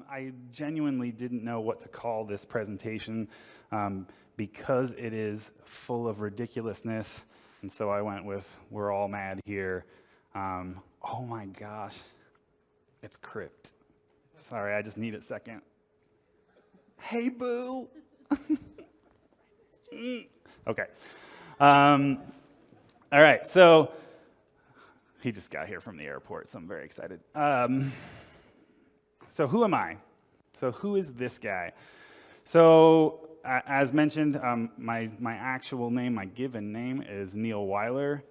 I genuinely didn't know what to call this presentation because it is full of ridiculousness, and so I went with "We're all mad here." Oh my gosh, it's Crypt. Sorry, I just need a second. Hey, boo. Okay. All right, so he just got here from the airport, so I'm very excited. So who am I? So who is this guy? So as mentioned, my actual name, my given name is Neil Wyler,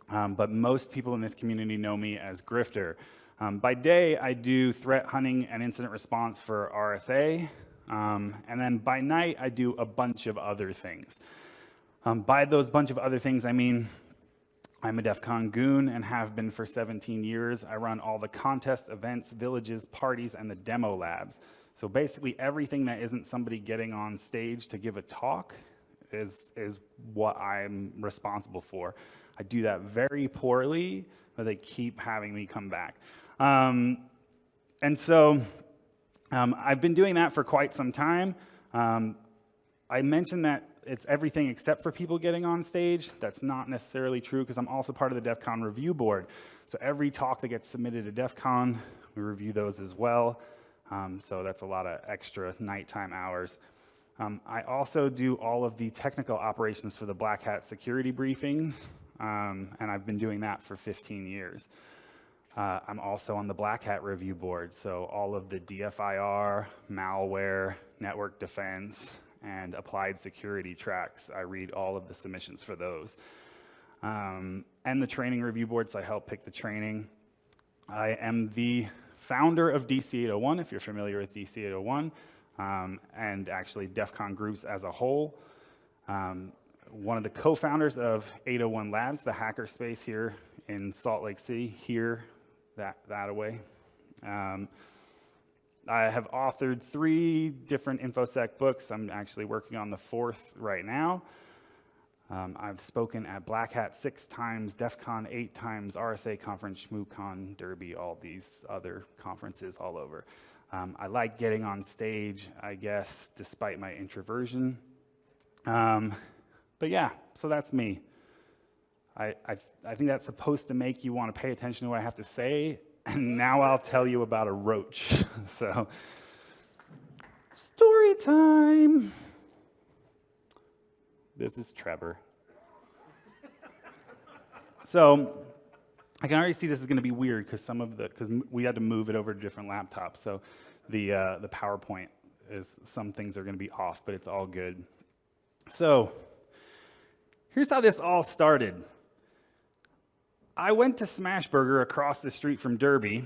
but most people in this community know me as Grifter. By day, I do threat hunting and incident response for RSA, and then by night, I do a bunch of other things. By those bunch of other things, I mean I'm a DEF CON goon and have been for 17 years. I run all the contests, events, villages, parties, and the demo labs. So basically everything that isn't somebody getting on stage to give a talk is what I'm responsible for. I do that very poorly, but they keep having me come back. And so I've been doing that for quite some time. I mentioned that it's everything except for people getting on stage. That's not necessarily true because I'm also part of the DEF CON review board. So every talk that gets submitted to DEF CON, we review those as well. So that's a lot of extra nighttime hours. I also do all of the technical operations for the Black Hat security briefings, and I've been doing that for 15 years. I'm also on the Black Hat review board, so all of the DFIR, malware, network defense, and applied security tracks. I read all of the submissions for those. And the training review board, so I help pick the training. I am the founder of DC801, if you're familiar with DC801, and actually DEF CON groups as a whole. One of the co-founders of 801 Labs, the hackerspace here in Salt Lake City, here, that away. I have authored 3 different InfoSec books. I'm actually working on the 4th right now. I've spoken at Black Hat 6 times, DEF CON 8 times, RSA conference, ShmooCon, Derby, all these other conferences all over. I like getting on stage, I guess, despite my introversion. But yeah, so that's me. I think that's supposed to make you want to pay attention to what I have to say, and now I'll tell you about a roach. So, story time. This is Trevor. So, I can already see this is going to be weird because we had to move it over to different laptops. So, the PowerPoint some things are going to be off, but it's all good. So, here's how this all started. I went to Smashburger across the street from Derby,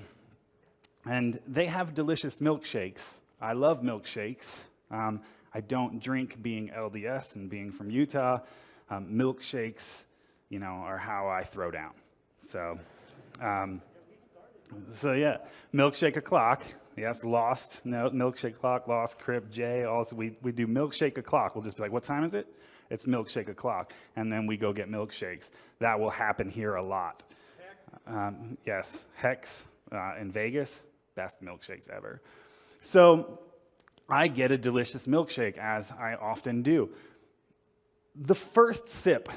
and they have delicious milkshakes. I love milkshakes. I don't drink, being LDS and being from Utah. Milkshakes, are how I throw down. So yeah, milkshake o'clock. Yes, lost. No, milkshake o'clock, lost, Crip, Jay. Also, we do milkshake o'clock. We'll just be like, what time is it? It's milkshake o'clock, and then we go get milkshakes. That will happen here a lot. Yes, Hex in Vegas, best milkshakes ever. So I get a delicious milkshake, as I often do. The first sip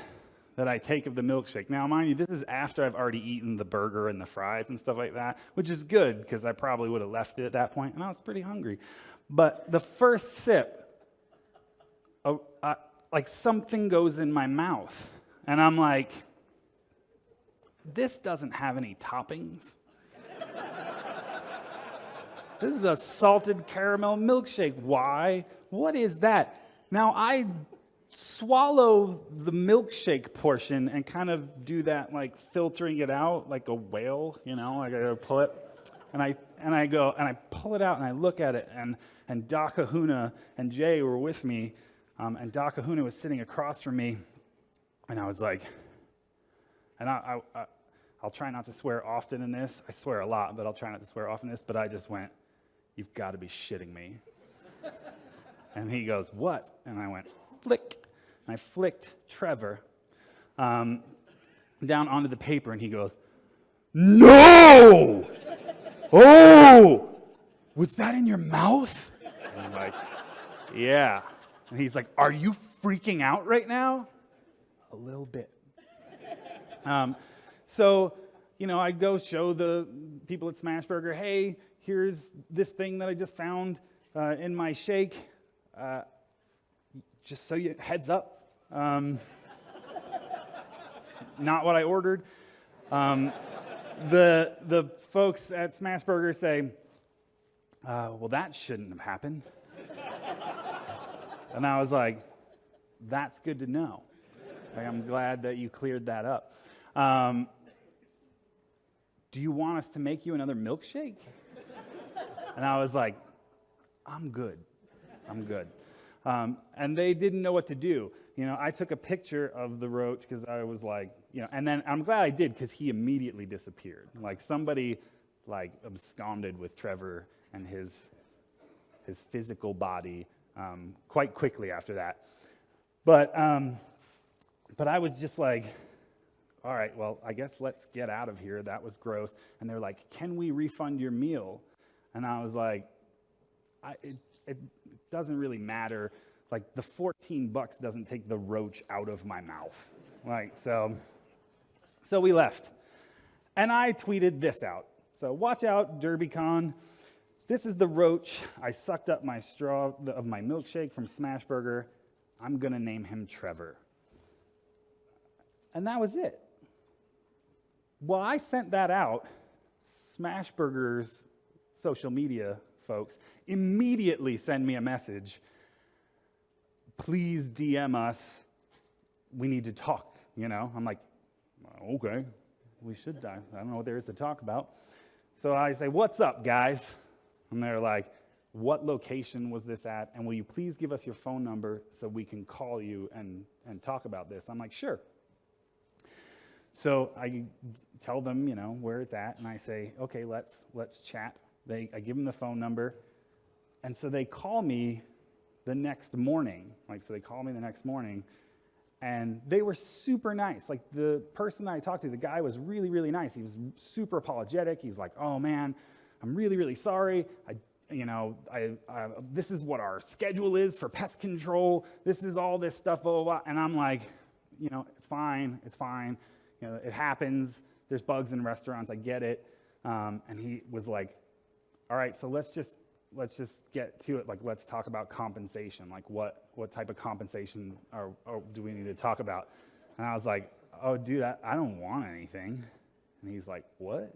that I take of the milkshake, now mind you, this is after I've already eaten the burger and the fries and stuff like that, which is good because I probably would have left it at that point, and I was pretty hungry. But the first sip, like something goes in my mouth, and I'm like, this doesn't have any toppings. This is a salted caramel milkshake. Why? What is that? Now I swallow the milkshake portion and kind of do that, like filtering it out like a whale, I gotta pull it. And I pull it out and I look at it, and Doc Kahuna and Jay were with me, and Doc Kahuna was sitting across from me, and I was like, and I'll try not to swear often in this. I swear a lot, but I'll try not to swear often in this, but I just went, you've got to be shitting me. And he goes, what? And I went, flick. And I flicked Trevor down onto the paper, and he goes, no! Oh! was that in your mouth? And I'm like, yeah. And he's like, are you freaking out right now? A little bit. So, I go show the people at Smashburger, hey, here's this thing that I just found in my shake. Just so you, heads up. Not what I ordered. The folks at Smashburger say, well, that shouldn't have happened. And I was like, that's good to know. Like, I'm glad that you cleared that up. Do you want us to make you another milkshake? And I was like, I'm good. And they didn't know what to do. I took a picture of the roach because I was like, and then I'm glad I did because he immediately disappeared. Like somebody absconded with Trevor and his physical body quite quickly after that. But I was just like, all right, well, I guess let's get out of here. That was gross. And they're like, can we refund your meal? And I was like, it doesn't really matter. Like, the $14 doesn't take the roach out of my mouth. So we left. And I tweeted this out. So watch out, DerbyCon. This is the roach. I sucked up my straw of my milkshake from Smashburger. I'm going to name him Trevor. And that was it. Well, I sent that out. Smashburger's social media folks immediately send me a message. Please DM us. We need to talk, I'm like, okay, we should. I don't know what there is to talk about. So I say, what's up, guys? And they're like, what location was this at? And will you please give us your phone number so we can call you and talk about this? I'm like, sure. So I tell them, where it's at, and I say, okay, let's chat. I give them the phone number, and so they call me the next morning. And they were super nice. Like, the person that I talked to, the guy was really, really nice. He was super apologetic. He's like, oh man, I'm really, really sorry. This is what our schedule is for pest control. This is all this stuff, blah, blah, blah. And I'm like, it's fine. It happens. There's bugs in restaurants. I get it. And he was like, all right, so let's just get to it. Like, let's talk about compensation. Like, what type of compensation do we need to talk about? And I was like, oh, dude, I don't want anything. And he's like, what?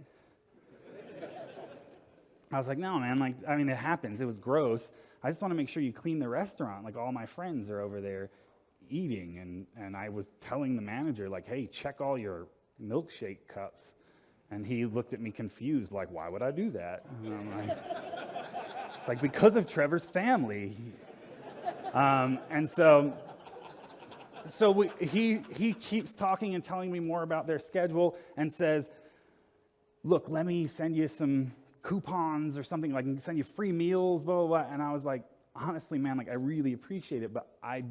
I was like, no, man. It happens. It was gross. I just want to make sure you clean the restaurant. Like, all my friends are over there eating, and I was telling the manager, like, hey, check all your milkshake cups. And he looked at me confused, like, why would I do that? And I'm like, it's like, because of Trevor's family. And so he keeps talking and telling me more about their schedule and says, look, let me send you some coupons or something, like, I can send you free meals, blah, blah, blah. And I was like, honestly, man, I really appreciate it, but I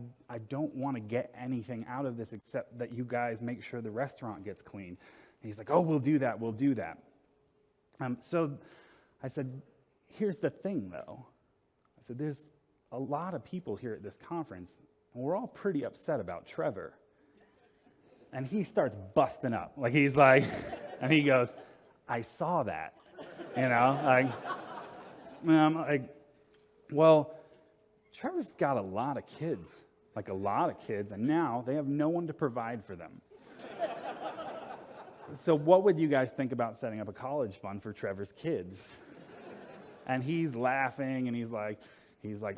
don't want to get anything out of this except that you guys make sure the restaurant gets clean. And he's like, oh, we'll do that. So I said, here's the thing, though. I said, there's a lot of people here at this conference, and we're all pretty upset about Trevor. And he starts busting up. And he goes, I saw that. And I'm like, well, Trevor's got a lot of kids, and now they have no one to provide for them. So what would you guys think about setting up a college fund for Trevor's kids? And he's laughing, and he's like,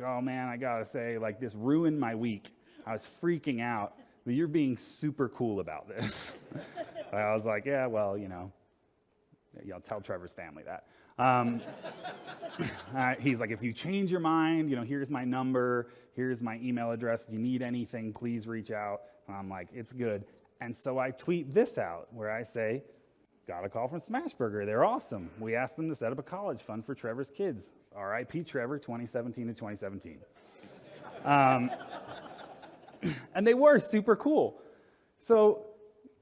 oh man, I gotta say, this ruined my week. I was freaking out, but you're being super cool about this. I was like, yeah, well, I'll tell Trevor's family that. He's like, if you change your mind, here's my number, here's my email address. If you need anything, please reach out. And I'm like, it's good. And so I tweet this out where I say, got a call from Smashburger. They're awesome. We asked them to set up a college fund for Trevor's kids. R.I.P. Trevor, 2017 to 2017. And they were super cool. So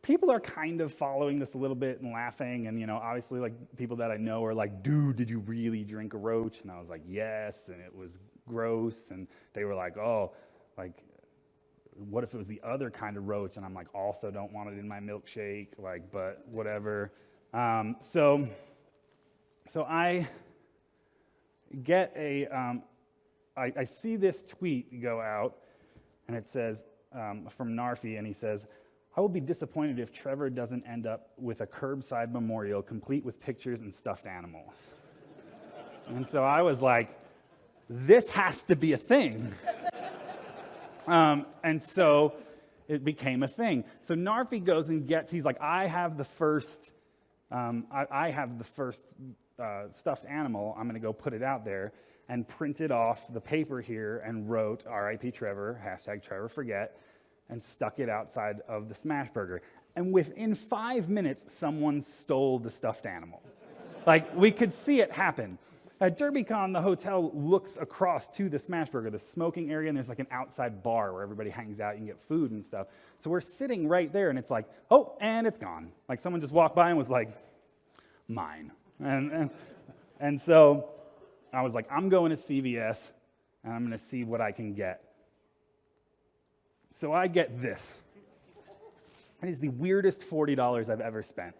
people are kind of following this a little bit and laughing, and obviously like people that I know are like, dude, did you really drink a roach? And I was like, yes, and it was gross. And they were like, oh, like, what if it was the other kind of roach? And I'm like, also don't want it in my milkshake, like, but whatever. So I get I see this tweet go out, and it says, from Narfi, and he says, I will be disappointed if Trevor doesn't end up with a curbside memorial complete with pictures and stuffed animals. And so I was like, this has to be a thing. And so it became a thing. So Narfi goes and he's like, I have the first stuffed animal. I'm going to go put it out there, and printed off the paper here and wrote R.I.P. Trevor, #TrevorForget, and stuck it outside of the Smash Burger. And within 5 minutes, someone stole the stuffed animal. Like, we could see it happen. At DerbyCon, the hotel looks across to the Smash Burger, the smoking area, and there's like an outside bar where everybody hangs out. You can get food and stuff. So we're sitting right there, and it's like, oh, and it's gone. Like, someone just walked by and was like, mine. And so I was like, I'm going to CVS, and I'm going to see what I can get. So I get this. It is the weirdest $40 I've ever spent.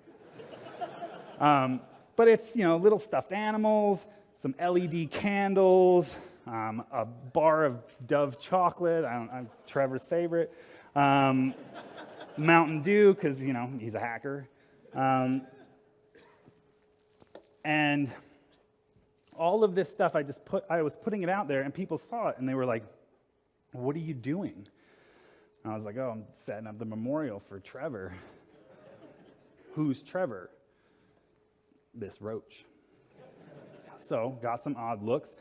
But it's, little stuffed animals, some LED candles, a bar of Dove chocolate, Trevor's favorite, Mountain Dew, because, he's a hacker. And all of this stuff I was putting it out there, and people saw it, and they were like, what are you doing? And I was like, oh, I'm setting up the memorial for Trevor. Who's Trevor? This roach. So, got some odd looks.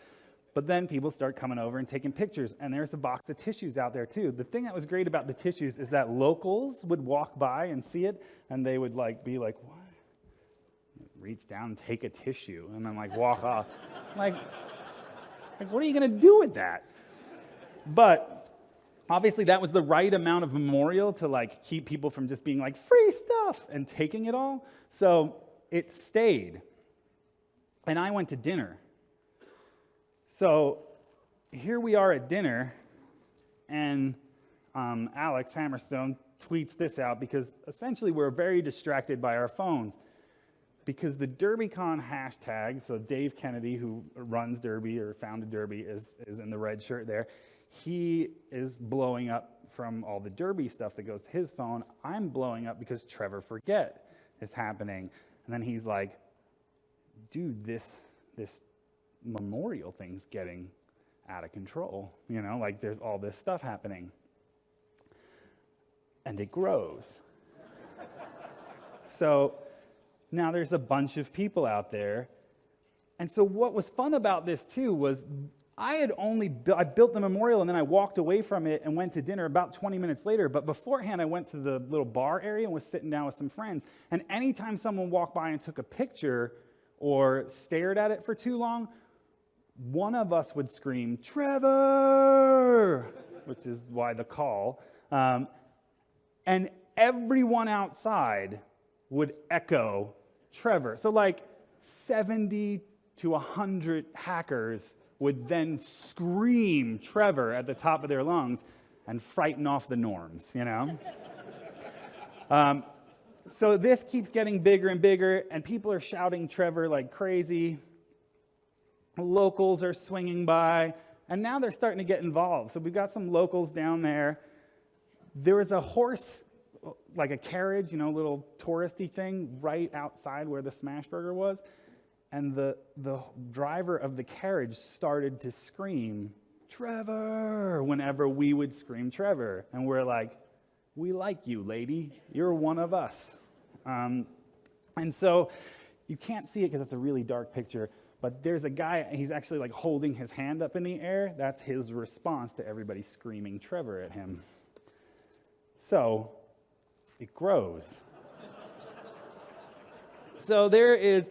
But then people start coming over and taking pictures, and there's a box of tissues out there too. The thing that was great about the tissues is that locals would walk by and see it, and they would be like, what? Reach down and take a tissue, and then walk off. Like, what are you going to do with that? But obviously, that was the right amount of memorial to keep people from just being like, free stuff, and taking it all. So it stayed. And I went to dinner. So here we are at dinner, and Alex Hammerstone tweets this out because essentially we're very distracted by our phones. Because the DerbyCon hashtag, so Dave Kennedy, who runs Derby or founded Derby, is in the red shirt there. He is blowing up from all the Derby stuff that goes to his phone. I'm blowing up because Trevor Forget is happening. And then he's like, dude, this memorial thing's getting out of control. There's all this stuff happening. And it grows. So now there's a bunch of people out there. And so what was fun about this too was I built the memorial, and then I walked away from it and went to dinner about 20 minutes later. But beforehand, I went to the little bar area and was sitting down with some friends. And anytime someone walked by and took a picture or stared at it for too long, one of us would scream, Trevor, which is why the call. And everyone outside would echo Trevor. So 70 to 100 hackers would then scream Trevor at the top of their lungs and frighten off the norms, So this keeps getting bigger and bigger, and people are shouting Trevor like crazy. Locals are swinging by, and now they're starting to get involved. So we've got some locals down there. There was a horse, like a carriage, little touristy thing right outside where the Smash Burger was. And the driver of the carriage started to scream, Trevor, whenever we would scream Trevor. And we're like, we like you, lady. You're one of us. And so you can't see it because it's a really dark picture, but there's a guy, he's actually holding his hand up in the air. That's his response to everybody screaming Trevor at him. So it grows. So there is...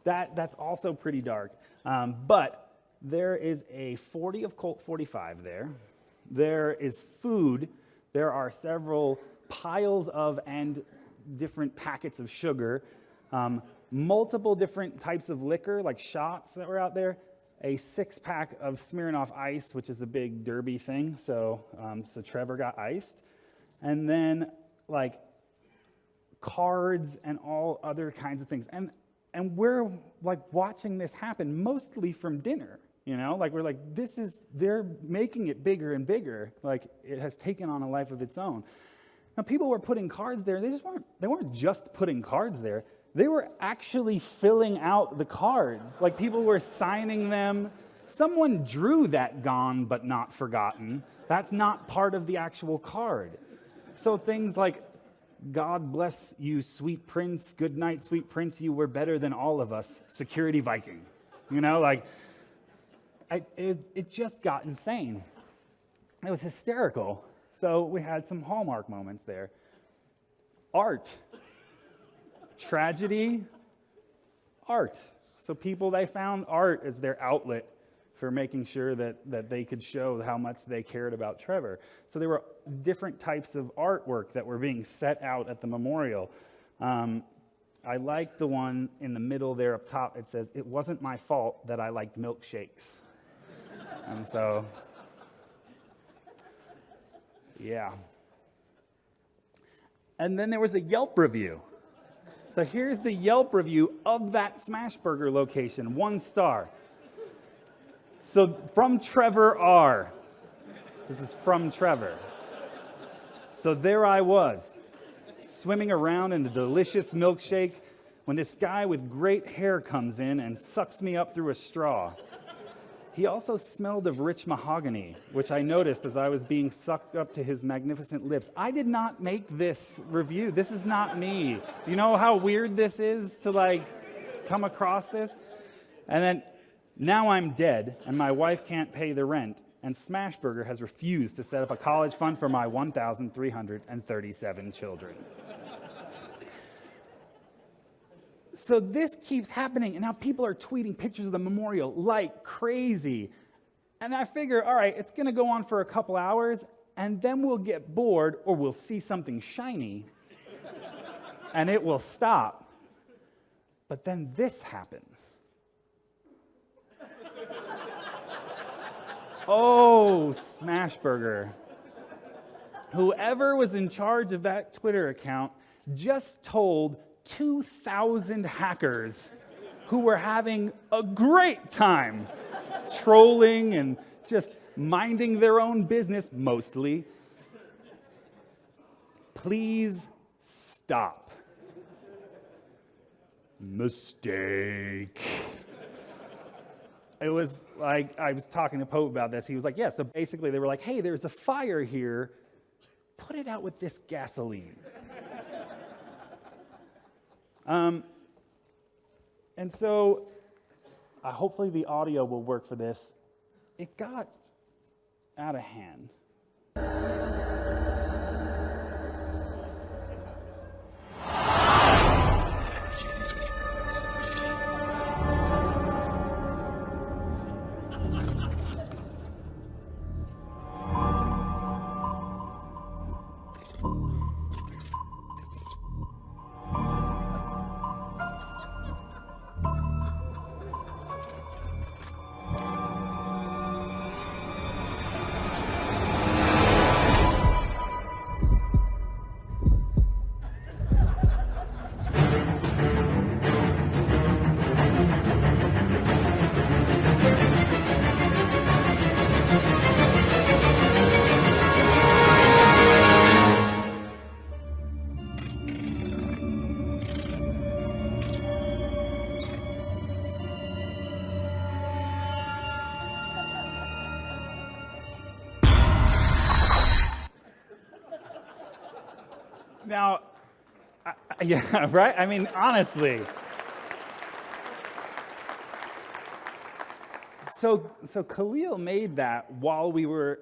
That's also pretty dark. But there is a 40 of Colt 45 there. There is food. There are several piles of and different packets of sugar, multiple different types of liquor, like shots that were out there, a 6-pack of Smirnoff Ice, which is a big derby thing, so Trevor got iced, and then like cards and all other kinds of things. And we're like watching this happen mostly from dinner, like we're like, they're making it bigger and bigger. Like it has taken on a life of its own. Now people were putting cards there. They weren't just putting cards there. They were actually filling out the cards. Like people were signing them. Someone drew that "gone but not forgotten." That's not part of the actual card. So things like, "God bless you, sweet prince. Good night, sweet prince. You were better than all of us. Security Viking." It just got insane. It was hysterical. So we had some Hallmark moments there. Art. Tragedy. Art. So people, they found art as their outlet for making sure that they could show how much they cared about Trevor. So there were different types of artwork that were being set out at the memorial. I like the one in the middle there up top. It says, "It wasn't my fault that I liked milkshakes." And so, yeah. And then there was a Yelp review. So here's the Yelp review of that Smashburger location, 1 star. So from Trevor R. This is from Trevor. "So there I was, swimming around in a delicious milkshake when this guy with great hair comes in and sucks me up through a straw. He also smelled of rich mahogany, which I noticed as I was being sucked up to his magnificent lips." I did not make this review. This is not me. Do you know how weird this is to come across this? And then, "Now I'm dead and my wife can't pay the rent, and Smashburger has refused to set up a college fund for my 1,337 children." So this keeps happening, and now people are tweeting pictures of the memorial like crazy. And I figure, all right, it's going to go on for a couple hours, and then we'll get bored, or we'll see something shiny, and it will stop. But then this happens. Oh, Smashburger. Whoever was in charge of that Twitter account just told 2,000 hackers who were having a great time trolling and just minding their own business, mostly, "Please stop." Mistake. It was like, I was talking to Pope about this. He was like, yeah, so basically they were like, "Hey, there's a fire here. Put it out with this gasoline." And so hopefully the audio will work for this. It got out of hand. Now, yeah, right? I mean, honestly. So Khalil made that while we were,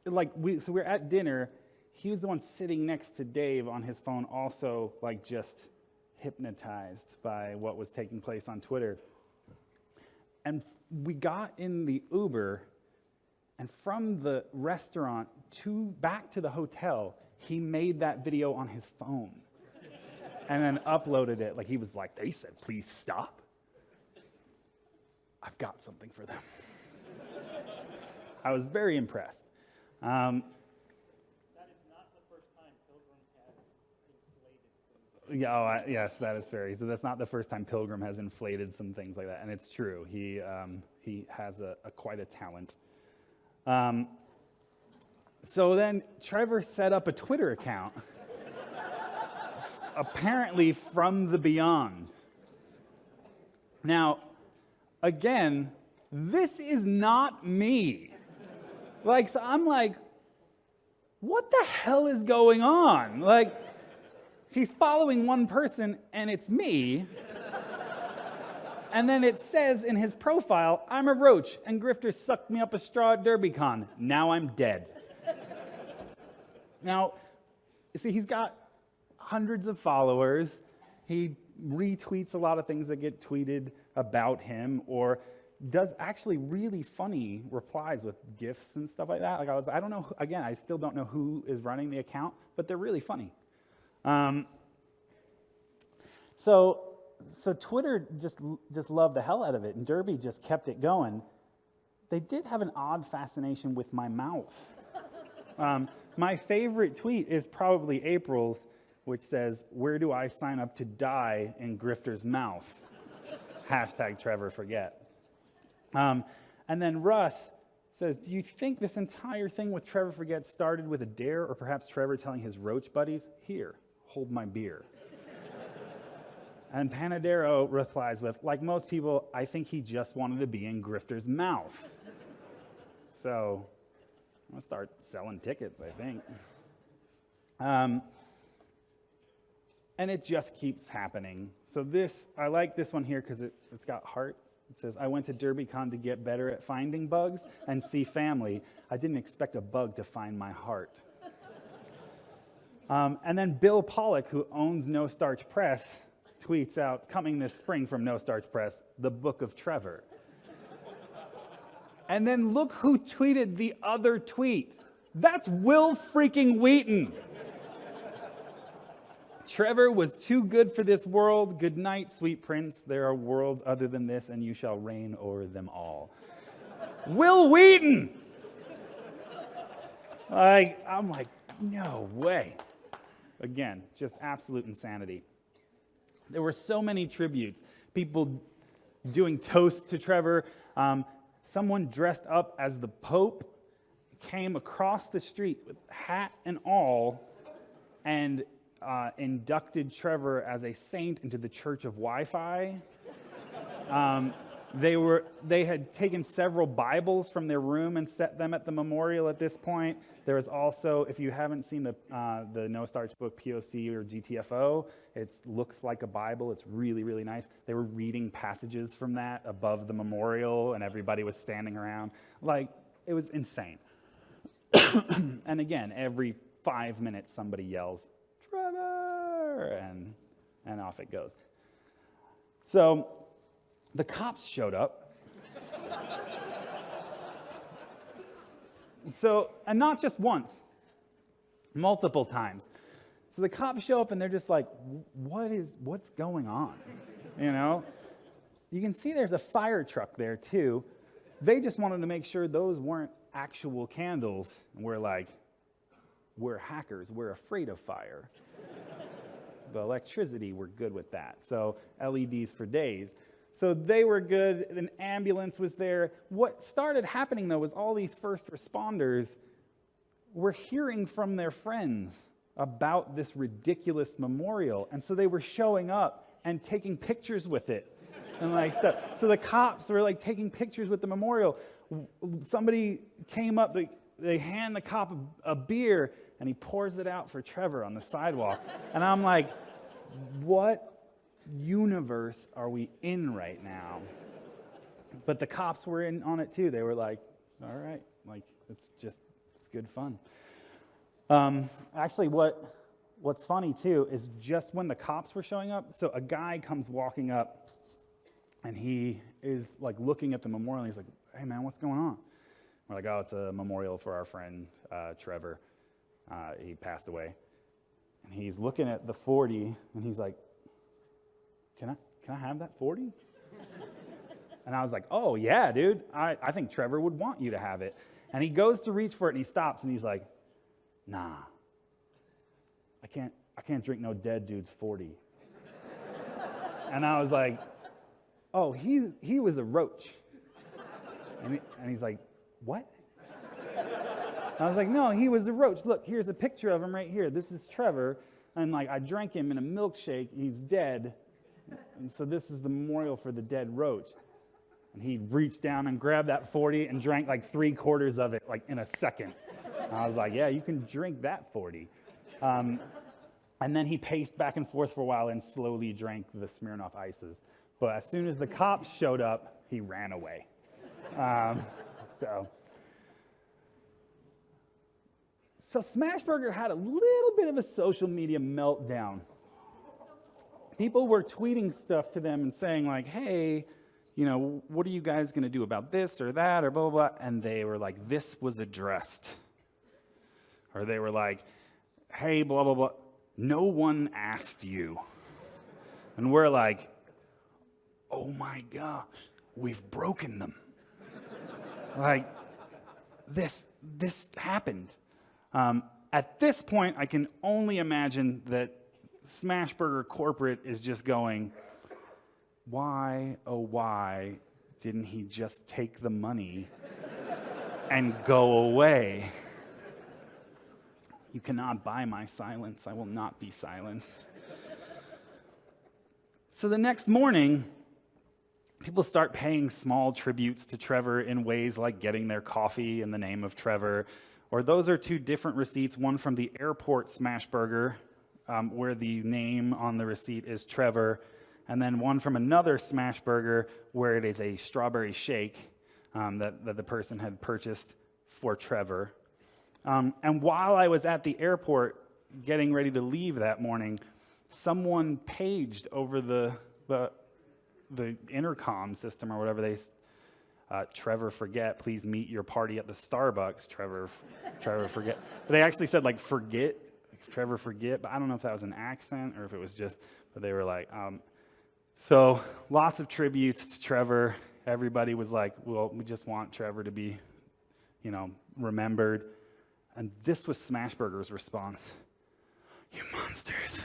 we were at dinner. He was the one sitting next to Dave on his phone, also just hypnotized by what was taking place on Twitter. And we got in the Uber, and from the restaurant back to the hotel, he made that video on his phone. and then uploaded it. Like, he was like, they said, please stop. I've got something for them. I was very impressed. That is not the first time Pilgrim has inflated things. Yeah, yes, that is very. So that's not the first time Pilgrim has inflated some things like that, and it's true. He has quite a talent. So then Trevor set up a Twitter account, apparently from the beyond. Now, again, this is not me. Like, so I'm like, what the hell is going on? Like, he's following one person and it's me. And then it says in his profile, I'm a roach and Grifter sucked me up a straw at DerbyCon. Now I'm dead. Now, see, he's got hundreds of followers. He retweets a lot of things that get tweeted about him, or does actually really funny replies with GIFs and stuff like that. Like, I don't know, again, I still don't know who is running the account, but they're really funny. So Twitter just loved the hell out of it, and Derby just kept it going. They did have an odd fascination with my mouth. My favorite tweet is probably April's, which says, "Where do I sign up to die in Grifter's mouth?" Hashtag Trevor forget. And then Russ says, "Do you think this entire thing with Trevor forget started with a dare, or perhaps Trevor telling his roach buddies, 'Here, hold my beer'?" And Panadero replies with, "Like most people, I think he just wanted to be in Grifter's mouth." So I'm gonna start selling tickets, I think. And it just keeps happening. So I like this one here because it's got heart. It says, "I went to DerbyCon to get better at finding bugs and see family. I didn't expect a bug to find my heart." And then Bill Pollock, who owns No Starch Press, tweets out, "Coming this spring from No Starch Press, the Book of Trevor." And then look who tweeted the other tweet. That's Will freaking Wheaton. "Trevor was too good for this world. Good night, sweet prince. There are worlds other than this, and you shall reign over them all." Will Wheaton! I'm like, no way. Again, just absolute insanity. There were so many tributes. People doing toasts to Trevor. Someone dressed up as the Pope came across the street with hat and all and inducted Trevor as a saint into the Church of Wi-Fi. They had taken several Bibles from their room and set them at the memorial at this point. There was also, if you haven't seen the No Starch book, POC or GTFO, it looks like a Bible. It's really, really nice. They were reading passages from that above the memorial, and everybody was standing around. Like, it was insane. And again, every 5 minutes, somebody yells, "Trevor!" and off it goes. So the cops showed up. And not just once, multiple times. So the cops show up and they're just like, what's going on? You know? You can see there's a fire truck there too. They just wanted to make sure those weren't actual candles. And we're like, we're hackers, we're afraid of fire. The electricity, we're good with that. So LEDs for days. So they were good, an ambulance was there. What started happening, though, was all these first responders were hearing from their friends about this ridiculous memorial. And so they were showing up and taking pictures with it and like stuff. So the cops were like taking pictures with the memorial. Somebody came up, they hand the cop a beer, and he pours it out for Trevor on the sidewalk. And I'm like, what universe are we in right now? But the cops were in on it too. They were like, all right, like it's good fun. Actually, what's funny too is just when the cops were showing up, so a guy comes walking up and he is like looking at the memorial and he's like, "Hey man, what's going on?" We're like, "Oh, it's a memorial for our friend Trevor. He passed away." And he's looking at the 40, and he's like, can I have that 40? And I was like, oh, yeah, dude. I think Trevor would want you to have it. And he goes to reach for it, and he stops, and he's like, nah, I can't drink no dead dude's 40. And I was like, oh, he was a roach. And he's like, what? I was like, no, he was a roach. Look, here's a picture of him right here. This is Trevor. And like, I drank him in a milkshake. He's dead. And so this is the memorial for the dead roach. And he reached down and grabbed that 40 and drank like 3/4 of it, like in a second. And I was like, yeah, you can drink that 40. And then he paced back and forth for a while and slowly drank the Smirnoff Ices. But as soon as the cops showed up, he ran away. So Smashburger had a little bit of a social media meltdown. People were tweeting stuff to them and saying like, hey, you know, what are you guys going to do about this or that or blah, blah, blah. And they were like, this was addressed. Or they were like, hey, blah, blah, blah. No one asked you. And we're like, oh my gosh, we've broken them. Like, this happened. At this point, I can only imagine that Smashburger corporate is just going, why, oh why, didn't he just take the money and go away? You cannot buy my silence. I will not be silenced. So the next morning, people start paying small tributes to Trevor in ways like getting their coffee in the name of Trevor. Or those are two different receipts, one from the airport Smashburger, where the name on the receipt is Trevor, and then one from another Smashburger where it is a strawberry shake that the person had purchased for Trevor. And while I was at the airport getting ready to leave that morning, someone paged over the intercom system or whatever Trevor forget, please meet your party at the Starbucks. Trevor forget. They actually said like forget, Trevor forget, but I don't know if that was an accent or if it was just, but they were like, so lots of tributes to Trevor. Everybody was like, well, we just want Trevor to be, remembered. And this was Smashburger's response. You monsters.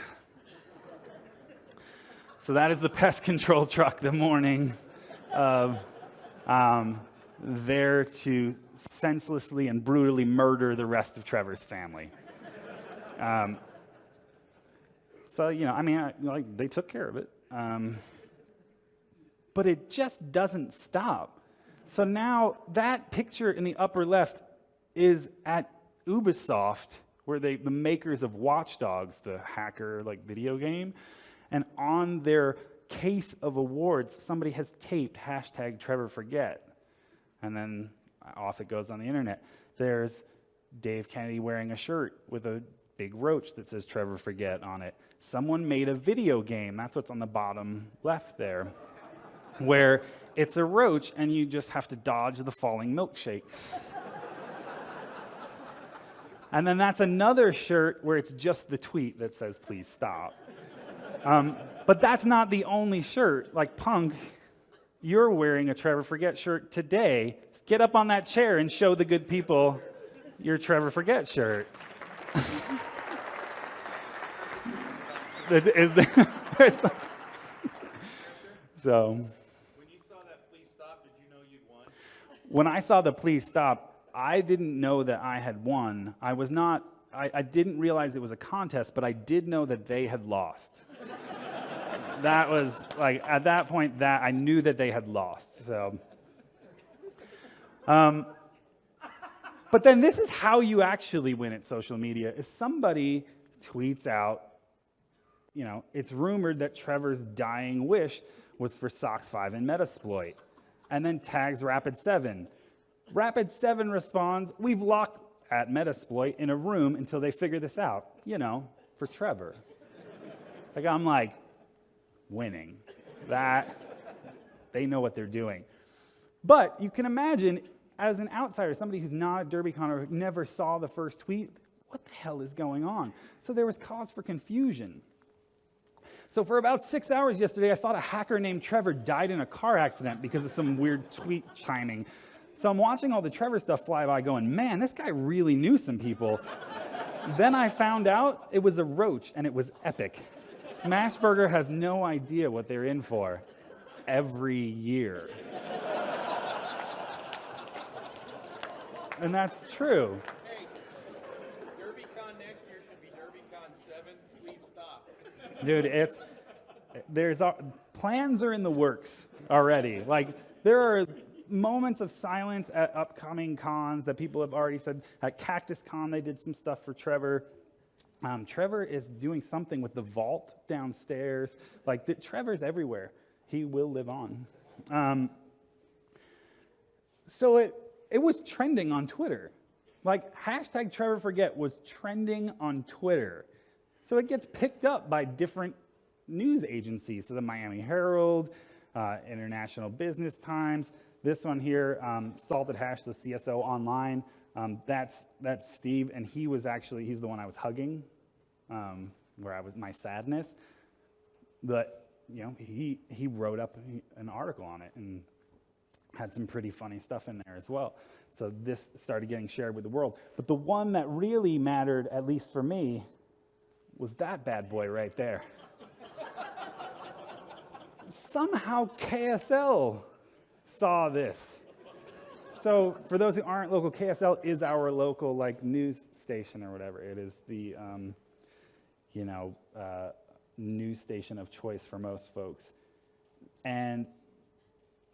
So that is the pest control truck the morning of there to senselessly and brutally murder the rest of Trevor's family. They took care of it. But it just doesn't stop. So now that picture in the upper left is at Ubisoft, where the makers of Watch Dogs, the hacker video game, and on their case of awards, somebody has taped #TrevorForget. And then off it goes on the internet. There's Dave Kennedy wearing a shirt with a big roach that says Trevor Forget on it. Someone made a video game, that's what's on the bottom left there, where it's a roach and you just have to dodge the falling milkshakes. And then that's another shirt where it's just the tweet that says, please stop. But that's not the only shirt. Like Punk, you're wearing a Trevor Forget shirt today. Get up on that chair and show the good people your Trevor Forget shirt. So. When you saw that please stop, did you know you'd won? When I saw the please stop, I didn't know that I had won. I didn't realize it was a contest, but I did know that they had lost. That was at that point that I knew that they had lost. So, but then this is how you actually win at social media: is somebody tweets out, it's rumored that Trevor's dying wish was for Sox 5 and Metasploit, and then tags Rapid7. Rapid7 responds, we've locked at Metasploit in a room until they figure this out, for Trevor. I'm like, winning. That, they know what they're doing. But you can imagine, as an outsider, somebody who's not a DerbyCon or who never saw the first tweet, what the hell is going on? So there was cause for confusion. So for about 6 hours yesterday, I thought a hacker named Trevor died in a car accident because of some weird tweet chiming. So I'm watching all the Trevor stuff fly by going, man, this guy really knew some people. Then I found out it was a roach, and it was epic. Smashburger has no idea what they're in for every year. And that's true. Hey, DerbyCon next year should be DerbyCon 7. Please stop. Dude, plans are in the works already. Like, there are moments of silence at upcoming cons that people have already said. At Cactus Con, they did some stuff for Trevor. Trevor is doing something with the vault downstairs. Like, Trevor's everywhere. He will live on. So it was trending on Twitter. Like, hashtag Trevor Forget was trending on Twitter. So it gets picked up by different news agencies. So the Miami Herald, International Business Times. This one here, Salted Hash, the CSO Online. That's Steve, and he's the one I was hugging, where I was my sadness. But he wrote up an article on it and had some pretty funny stuff in there as well. So this started getting shared with the world. But the one that really mattered, at least for me, was that bad boy right there. Somehow KSL saw this. So for those who aren't local, KSL is our local news station or whatever. It is the news station of choice for most folks. And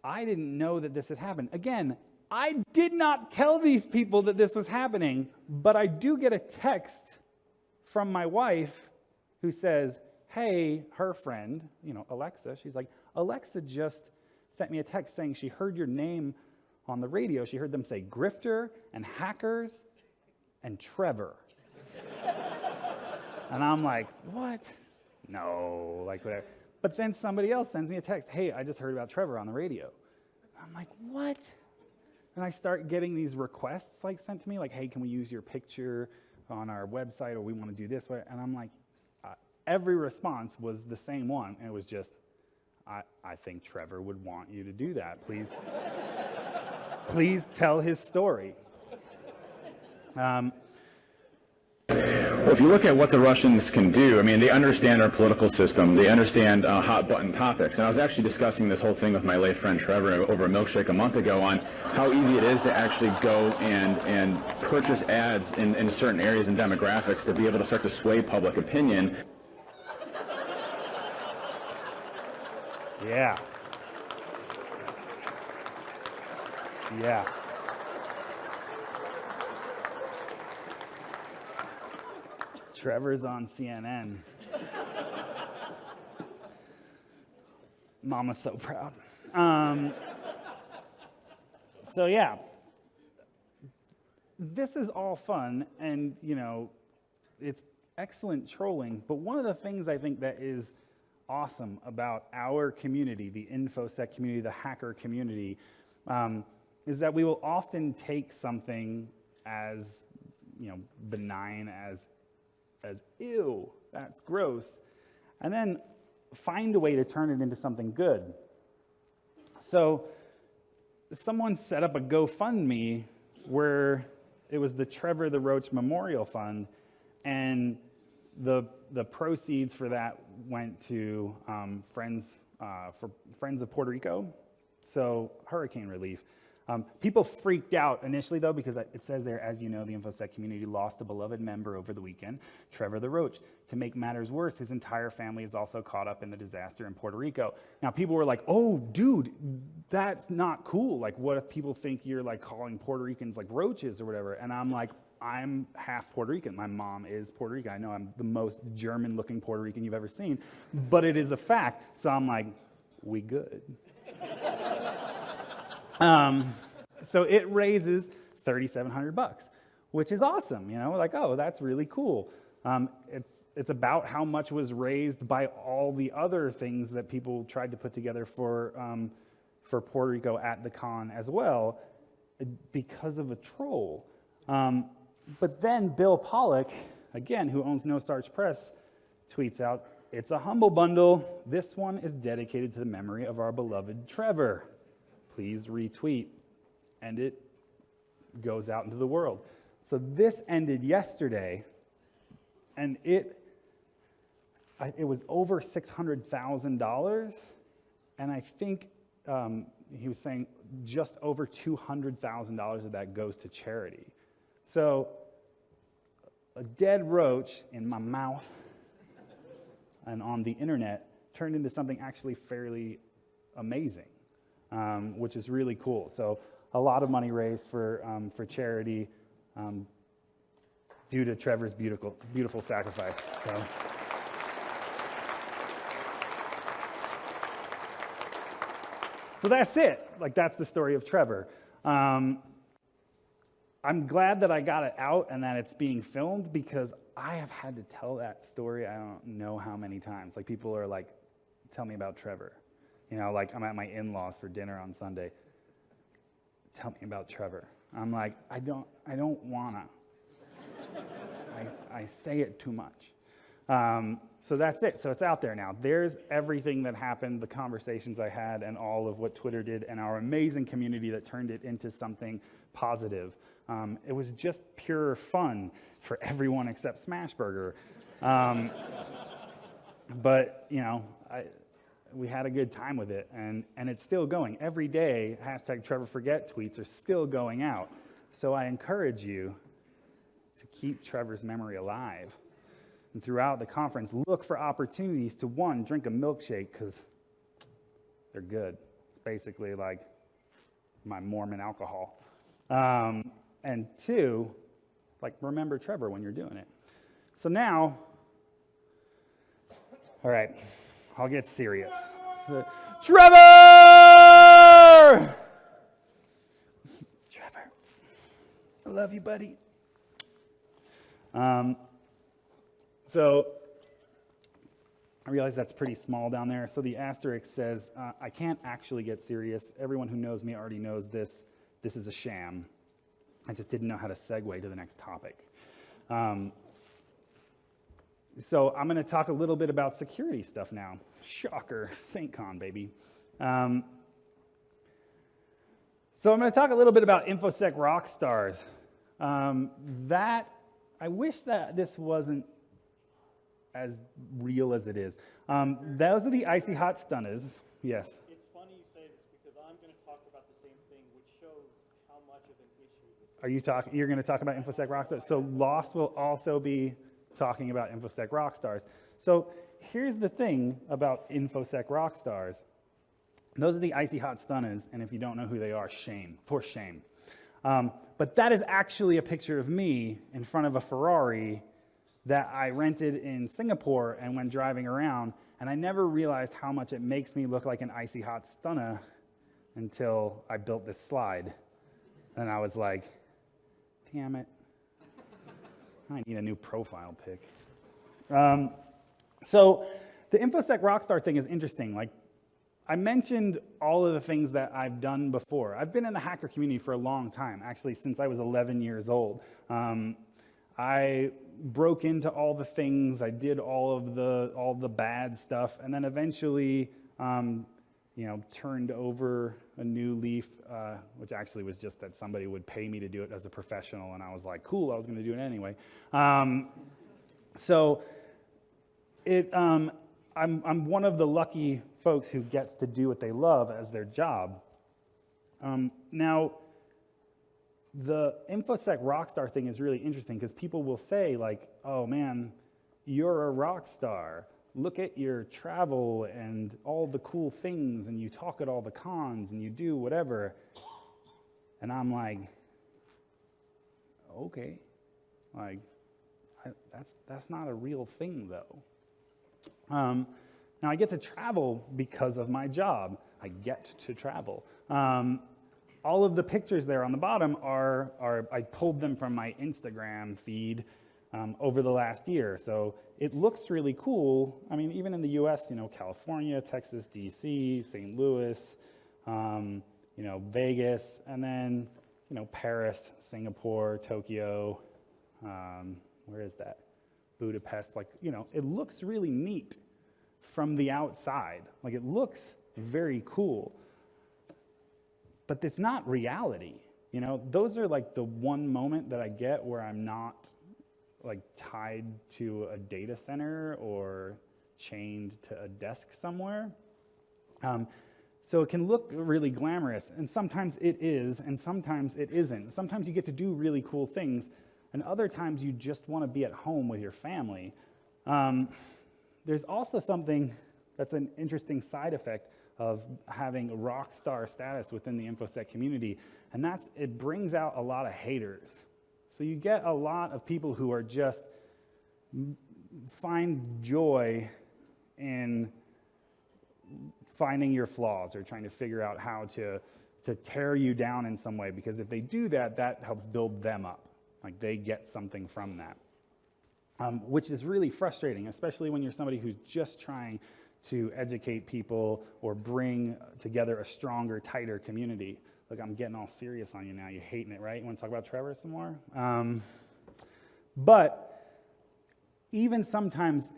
I didn't know that this had happened. Again, I did not tell these people that this was happening, but I do get a text from my wife who says, hey, her friend, Alexa, she's like, Alexa just sent me a text saying she heard your name on the radio. She heard them say Grifter and hackers and Trevor. And I'm like, what? No, whatever. But then somebody else sends me a text, hey, I just heard about Trevor on the radio. I'm like, what? And I start getting these requests sent to me, hey, can we use your picture on our website, or we want to do this? And I'm like, every response was the same one. And it was just, I think Trevor would want you to do that. Please tell his story. Well, if you look at what the Russians can do, they understand our political system. They understand hot button topics. And I was actually discussing this whole thing with my late friend Trevor over a milkshake a month ago on how easy it is to actually go and purchase ads in certain areas and demographics to be able to start to sway public opinion. Yeah. Yeah. Trevor's on CNN. Mama's so proud. So yeah, this is all fun, and it's excellent trolling. But one of the things I think that is awesome about our community, the InfoSec community, the hacker community, is that we will often take something as benign as ew, that's gross, and then find a way to turn it into something good. So someone set up a GoFundMe where it was the Trevor the Roach Memorial Fund, and the proceeds for that went to Friends of Puerto Rico, so hurricane relief. People freaked out initially, though, because it says there, as you know, the InfoSec community lost a beloved member over the weekend, Trevor the Roach. To make matters worse, his entire family is also caught up in the disaster in Puerto Rico. Now, people were like, oh, dude, that's not cool. What if people think you're, calling Puerto Ricans, roaches or whatever? And I'm like, I'm half Puerto Rican. My mom is Puerto Rican. I know I'm the most German-looking Puerto Rican you've ever seen, but it is a fact. So I'm like, we good. So it raises $3,700, which is awesome. Oh, that's really cool. It's about how much was raised by all the other things that people tried to put together for Puerto Rico at the con as well, because of a troll. But then Bill Pollock, again, who owns No Starch Press, tweets out, "It's a humble bundle. This one is dedicated to the memory of our beloved Trevor. Please retweet." And it goes out into the world. So this ended yesterday, and it was over $600,000, and I think he was saying just over $200,000 of that goes to charity. So a dead roach in my mouth and on the internet turned into something actually fairly amazing, which is really cool. So a lot of money raised for charity due to Trevor's beautiful sacrifice. So that's it. Like, that's the story of Trevor. I'm glad that I got it out and that it's being filmed, because I have had to tell that story I don't know how many times. Like, people are like, "Tell me about Trevor." You know, like, I'm at my in-laws for dinner on Sunday. "Tell me about Trevor." I'm like, I don't wanna. I say it too much. So that's it. So it's out there now. There's everything that happened, the conversations I had, and all of what Twitter did, and our amazing community that turned it into something positive. It was just pure fun for everyone except Smashburger. But, you know, we had a good time with it, and it's still going. Every day, #TrevorForget tweets are still going out. So I encourage you to keep Trevor's memory alive. And throughout the conference, look for opportunities to, one, drink a milkshake, because they're good. It's basically like my Mormon alcohol. And two, like, remember Trevor when you're doing it. So now, all right, I'll get serious. Trevor! Trevor, I love you, buddy. So I realize that's pretty small down there. So the asterisk says, I can't actually get serious. Everyone who knows me already knows this. This is a sham. I just didn't know how to segue to the next topic. So I'm going to talk a little bit about security stuff now. Shocker, SaintCon, baby. So I'm going to talk a little bit about InfoSec Rockstars. I wish that this wasn't as real as it is. Those are the icy hot stunners. Yes. It's funny you say this, because I'm going to talk about the same thing, which shows how much of an issue this is. You're going to talk about InfoSec Rockstars? So Lost will also be talking about InfoSec Rockstars. So here's the thing about InfoSec Rockstars. Those are the icy hot stunners, and if you don't know who they are, shame, for shame. But that is actually a picture of me in front of a Ferrari that I rented in Singapore and went driving around, and I never realized how much it makes me look like an icy hot stunner until I built this slide. And I was like, damn it, I need a new profile pic. So the InfoSec Rockstar thing is interesting. Like, I mentioned all of the things that I've done before. I've been in the hacker community for a long time, actually since I was 11 years old. I broke into all the things, I did all the bad stuff, and then eventually, turned over a new leaf, which actually was just that somebody would pay me to do it as a professional, and I was like, cool, I was going to do it anyway. I'm one of the lucky folks who gets to do what they love as their job. Now, the InfoSec Rockstar thing is really interesting because people will say, like, oh man, you're a rock star. Look at your travel and all the cool things, and you talk at all the cons, and you do whatever. And I'm like, okay, like, that's not a real thing, though. Now, I get to travel because of my job. I get to travel. All of the pictures there on the bottom are I pulled them from my Instagram feed over the last year. So it looks really cool. I mean, even in the US, California, Texas, DC, St. Louis, Vegas, and then, Paris, Singapore, Tokyo, Where is that? Budapest. Like, it looks really neat from the outside. Like, it looks very cool. But it's not reality. Those are like the one moment that I get where I'm not like tied to a data center or chained to a desk somewhere. So it can look really glamorous, and sometimes it is, and sometimes it isn't. Sometimes you get to do really cool things, and other times you just want to be at home with your family. There's also something that's an interesting side effect of having a rock star status within the InfoSec community, and that's it brings out a lot of haters. So you get a lot of people who are just find joy in finding your flaws or trying to figure out how to tear you down in some way, because if they do that, that helps build them up. Like, they get something from that, which is really frustrating, especially when you're somebody who's just trying to educate people or bring together a stronger, tighter community. Look, I'm getting all serious on you now. You're hating it, right? You want to talk about Trevor some more? But even sometimes,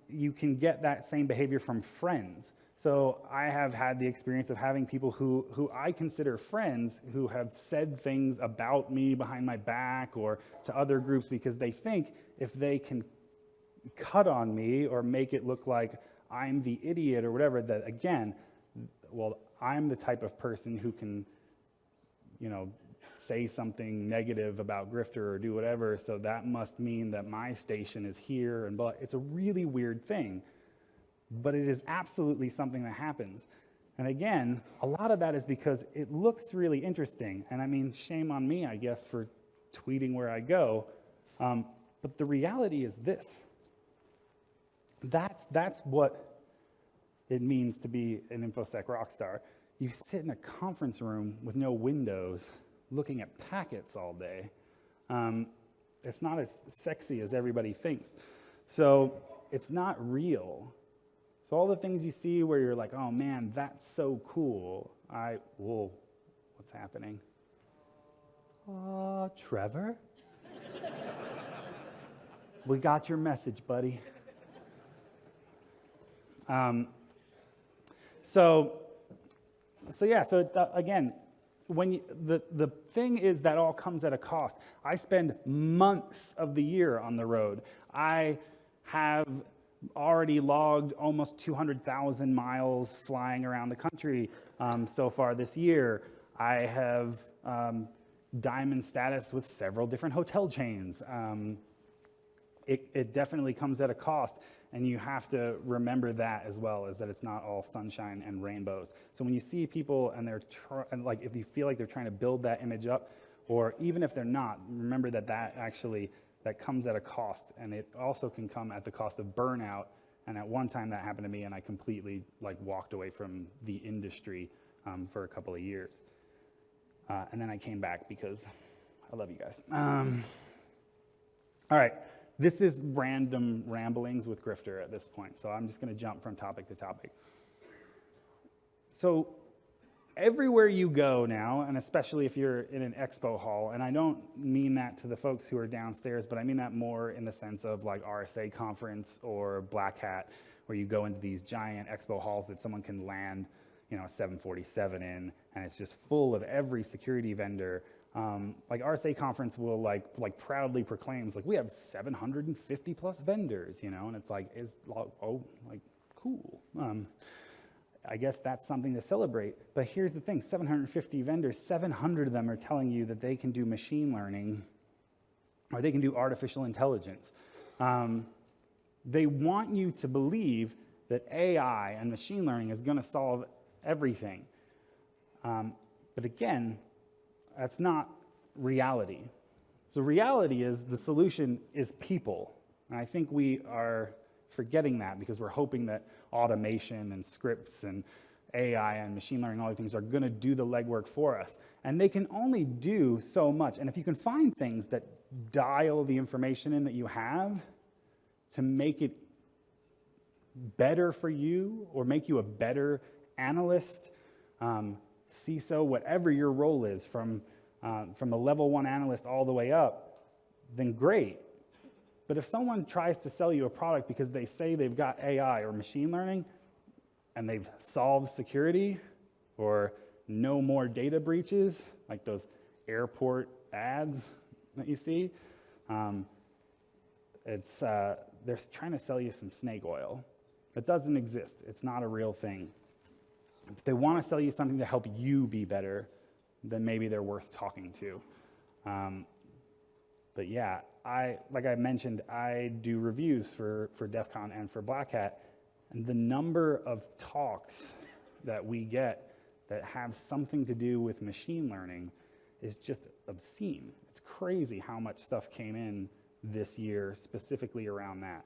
you can get that same behavior from friends. So I have had the experience of having people who I consider friends who have said things about me behind my back or to other groups because they think if they can cut on me or make it look like I'm the idiot or whatever, that again, well, I'm the type of person who can, say something negative about Grifter or do whatever, so that must mean that my station is here, and but it's a really weird thing. But it is absolutely something that happens. And again, a lot of that is because it looks really interesting. And I mean, shame on me, I guess, for tweeting where I go. But the reality is this. That's what it means to be an InfoSec rockstar. You sit in a conference room with no windows, looking at packets all day. It's not as sexy as everybody thinks. So it's not real. So all the things you see where you're like, oh man, that's so cool. Whoa, what's happening? Trevor? We got your message, buddy. Again, when the thing is that all comes at a cost. I spend months of the year on the road. I have already logged almost 200,000 miles flying around the country so far this year. I have diamond status with several different hotel chains. It definitely comes at a cost, and you have to remember that as well, is that it's not all sunshine and rainbows. So when you see people and if you feel like they're trying to build that image up, or even if they're not, remember that comes at a cost, and it also can come at the cost of burnout. And at one time that happened to me, and I completely walked away from the industry for a couple of years. And then I came back because I love you guys. All right, this is random ramblings with Grifter at this point, so I'm just going to jump from topic to topic. So everywhere you go now, and especially if you're in an expo hall, and I don't mean that to the folks who are downstairs, but I mean that more in the sense of like RSA conference or Black Hat, where you go into these giant expo halls that someone can land, a 747 in, and it's just full of every security vendor. RSA conference will proudly proclaims we have 750 plus vendors, and it's cool. I guess that's something to celebrate. But here's the thing, 750 vendors, 700 of them are telling you that they can do machine learning or they can do artificial intelligence. They want you to believe that AI and machine learning is going to solve everything. But again, that's not reality. So reality is the solution is people. And I think we are forgetting that because we're hoping that automation and scripts and AI and machine learning, all these things are going to do the legwork for us. And they can only do so much. And if you can find things that dial the information in that you have to make it better for you or make you a better analyst, CISO, whatever your role is, from the level 1 analyst all the way up, then great. But if someone tries to sell you a product because they say they've got AI or machine learning and they've solved security or no more data breaches, like those airport ads that you see, they're trying to sell you some snake oil. It doesn't exist. It's not a real thing. If they want to sell you something to help you be better, then maybe they're worth talking to. But yeah, like I mentioned, I do reviews for DEF CON and for Black Hat, and the number of talks that we get that have something to do with machine learning is just obscene. It's crazy how much stuff came in this year specifically around that.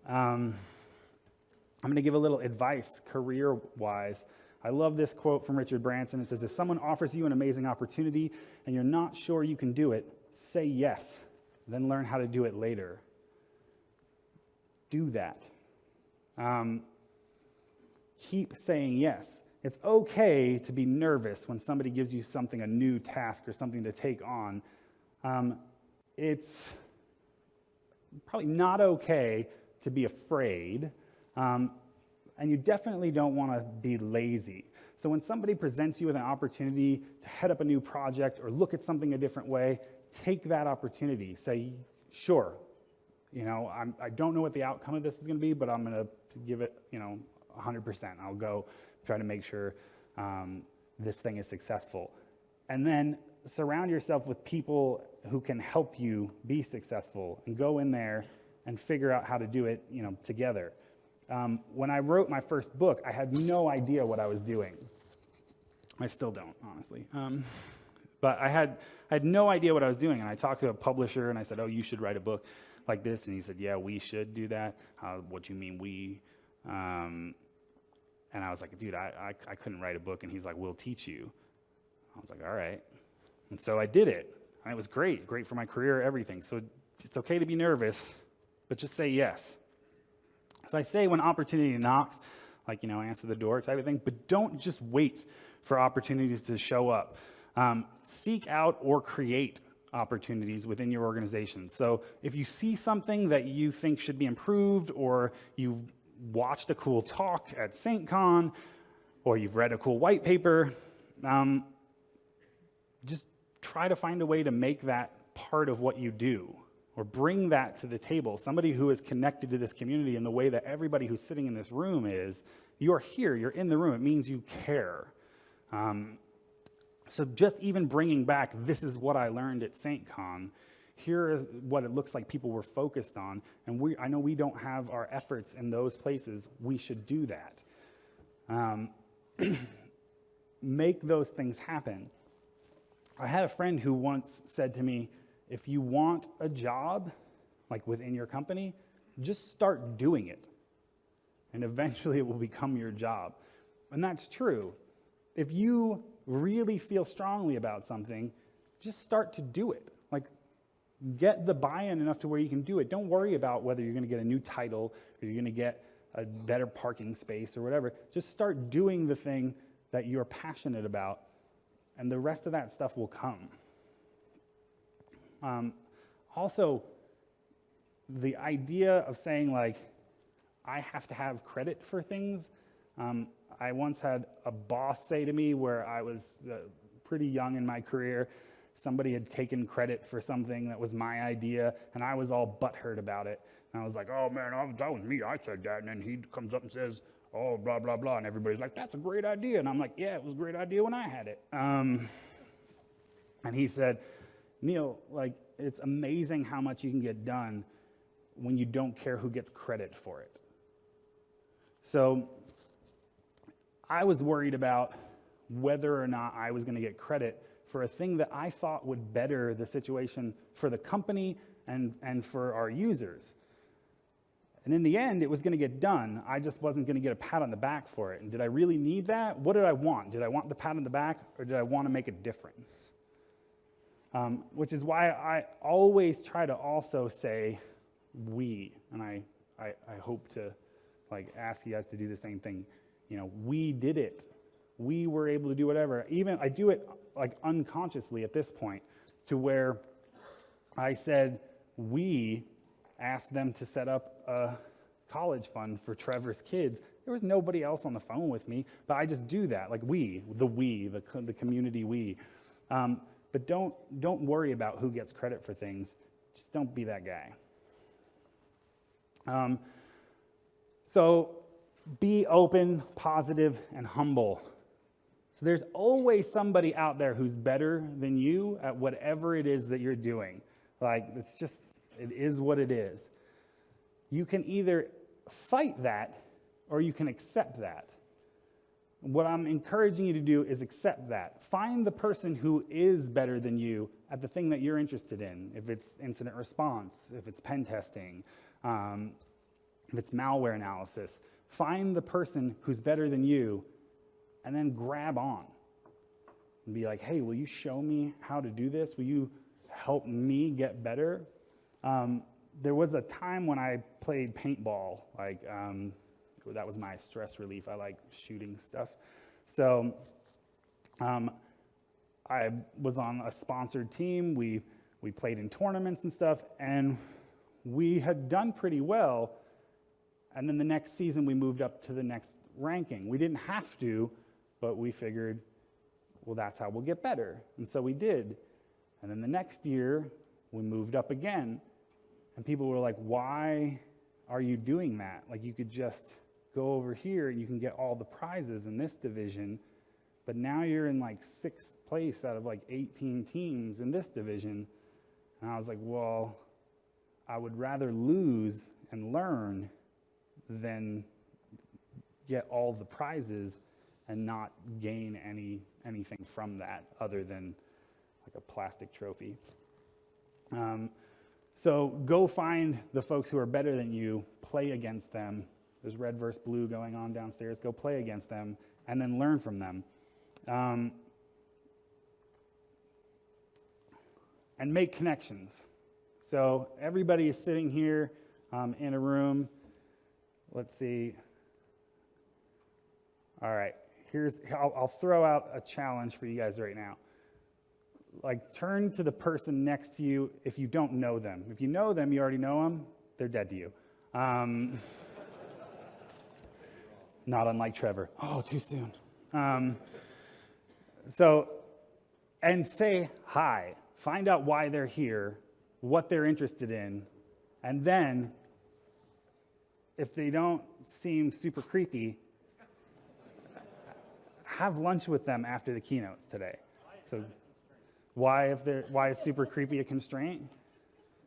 I'm going to give a little advice career-wise. I love this quote from Richard Branson. It says, if someone offers you an amazing opportunity and you're not sure you can do it, say yes, then learn how to do it later. Do that. Keep saying yes. It's okay to be nervous when somebody gives you something, a new task or something to take on. It's probably not okay to be afraid, and you definitely don't want to be lazy. So when somebody presents you with an opportunity to head up a new project or look at something a different way, take that opportunity. Say, sure, I don't know what the outcome of this is going to be, but I'm going to give it, 100%. I'll go try to make sure this thing is successful. And then surround yourself with people who can help you be successful, and go in there and figure out how to do it, together. When I wrote my first book, I had no idea what I was doing. I still don't, honestly. But I had no idea what I was doing, and I talked to a publisher, and I said, oh, you should write a book like this, and he said, yeah, we should do that. What do you mean we? And I was like, dude, I couldn't write a book, and he's like, we'll teach you. I was like, all right. And so I did it, and it was great for my career, everything. So it's okay to be nervous, but just say yes. So I say when opportunity knocks, like, answer the door type of thing, but don't just wait for opportunities to show up. Seek out or create opportunities within your organization. So if you see something that you think should be improved, or you've watched a cool talk at SaintCon, or you've read a cool white paper, just try to find a way to make that part of what you do, or bring that to the table. Somebody who is connected to this community in the way that everybody who's sitting in this room is. You're here, you're in the room, it means you care. So just even bringing back, this is what I learned at SaintCon, here is what it looks like people were focused on, and I know we don't have our efforts in those places, we should do that. Make those things happen. I had a friend who once said to me, if you want a job, like within your company, just start doing it, and eventually it will become your job. And that's true. If you really feel strongly about something, just start to do it. Like, get the buy-in enough to where you can do it. Don't worry about whether you're going to get a new title or you're going to get a better parking space or whatever. Just start doing the thing that you're passionate about, and the rest of that stuff will come. Also, the idea of saying, like, I have to have credit for things. I once had a boss say to me, where I was pretty young in my career, somebody had taken credit for something that was my idea, and I was all butthurt about it. And I was like, oh man, that was me, I said that. And then he comes up and says, oh, blah, blah, blah. And everybody's like, that's a great idea. And I'm like, yeah, it was a great idea when I had it. And he said, Neil, like, it's amazing how much you can get done when you don't care who gets credit for it. So I was worried about whether or not I was going to get credit for a thing that I thought would better the situation for the company and for our users. And in the end, it was going to get done. I just wasn't going to get a pat on the back for it. And did I really need that? What did I want? Did I want the pat on the back, or did I want to make a difference? Which is why I always try to also say we, and I hope to ask you guys to do the same thing. We did it. We were able to do whatever. Even I do it unconsciously at this point, to where I said, we asked them to set up a college fund for Trevor's kids. There was nobody else on the phone with me, but I just do that, like the community we. But don't worry about who gets credit for things. Just don't be that guy. So be open, positive, and humble. So there's always somebody out there who's better than you at whatever it is that you're doing. Like, it is what it is. You can either fight that or you can accept that. What I'm encouraging you to do is accept that. Find the person who is better than you at the thing that you're interested in. If it's incident response, if it's pen testing, if it's malware analysis. Find the person who's better than you and then grab on. And be like, hey, will you show me how to do this? Will you help me get better? There was a time when I played paintball, that was my stress relief. I like shooting stuff. So I was on a sponsored team. We played in tournaments and stuff, and we had done pretty well. And then the next season, we moved up to the next ranking. We didn't have to, but we figured, well, that's how we'll get better. And so we did. And then the next year, we moved up again. And people were like, why are you doing that? Like, you could just go over here and you can get all the prizes in this division, but now you're in like 6th place out of like 18 teams in this division. And I was like, well, I would rather lose and learn than get all the prizes and not gain anything from that other than like a plastic trophy. So go find the folks who are better than you, play against them. There's red versus blue going on downstairs. Go play against them and then learn from them. And make connections. So everybody is sitting here in a room. Let's see. All right, I'll throw out a challenge for you guys right now. Like, turn to the person next to you if you don't know them. If you know them, you already know them, they're dead to you. Not unlike Trevor. Oh, too soon. And say hi. Find out why they're here, what they're interested in, and then, if they don't seem super creepy, have lunch with them after the keynotes today. So, why is super creepy a constraint?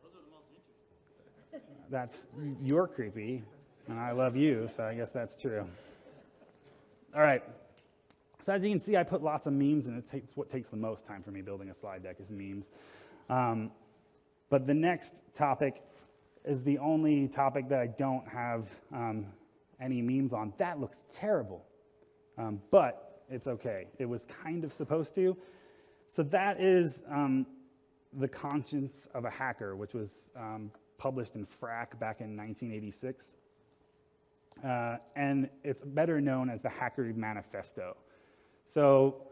Those are the most interesting. That's, you're creepy, and I love you, so I guess that's true. All right. So as you can see, I put lots of memes, and it's what takes the most time for me building a slide deck is memes. But the next topic is the only topic that I don't have any memes on. That looks terrible, but it's okay. It was kind of supposed to. So that is The Conscience of a Hacker, which was published in Frack back in 1986. And it's better known as the Hacker Manifesto. So